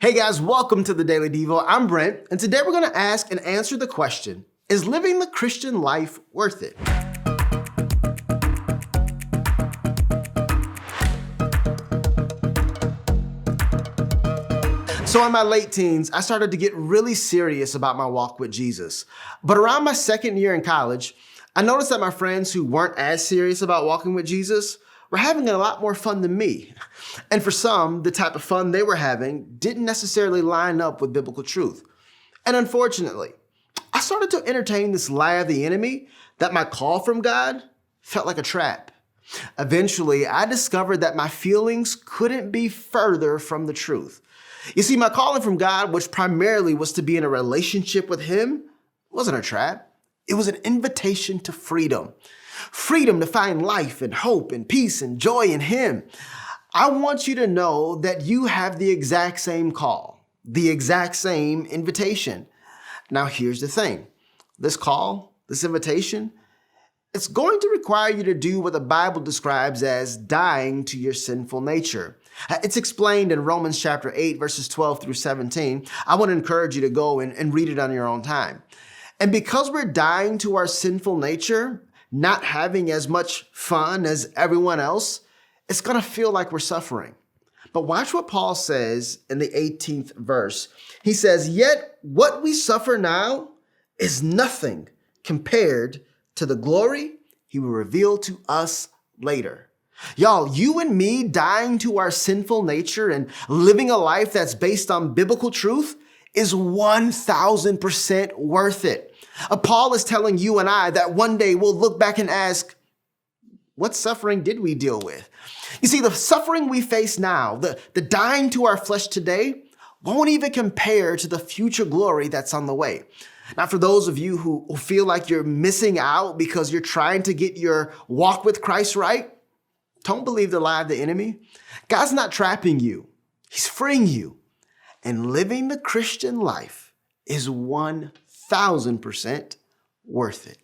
Hey guys, welcome to the Daily Devo. I'm Brent, and today we're going to ask and answer the question, is living the Christian life worth it? So in my late teens, I started to get really serious about my walk with Jesus. But around my second year in college, I noticed that my friends who weren't as serious about walking with Jesus were having a lot more fun than me. And for some, the type of fun they were having didn't necessarily line up with biblical truth. And unfortunately, I started to entertain this lie of the enemy that my call from God felt like a trap. Eventually, I discovered that my feelings couldn't be further from the truth. You see, my calling from God, which primarily was to be in a relationship with Him, wasn't a trap. It was an invitation to freedom. Freedom to find life and hope and peace and joy in Him. I want you to know that you have the exact same call, the exact same invitation. Now, here's the thing. This call, this invitation, it's going to require you to do what the Bible describes as dying to your sinful nature. It's explained in Romans chapter 8, verses 12 through 17. I want to encourage you to go and read it on your own time. And because we're dying to our sinful nature, not having as much fun as everyone else, it's going to feel like we're suffering. But watch what Paul says in the 18th verse. He says, "Yet what we suffer now is nothing compared to the glory He will reveal to us later." Y'all, you and me dying to our sinful nature and living a life that's based on biblical truth is 1,000% worth it. Paul is telling you and I that one day we'll look back and ask, what suffering did we deal with? You see, the suffering we face now, the dying to our flesh today, won't even compare to the future glory that's on the way. Now, for those of you who feel like you're missing out because you're trying to get your walk with Christ right, don't believe the lie of the enemy. God's not trapping you. He's freeing you. And living the Christian life is 1,000% worth it.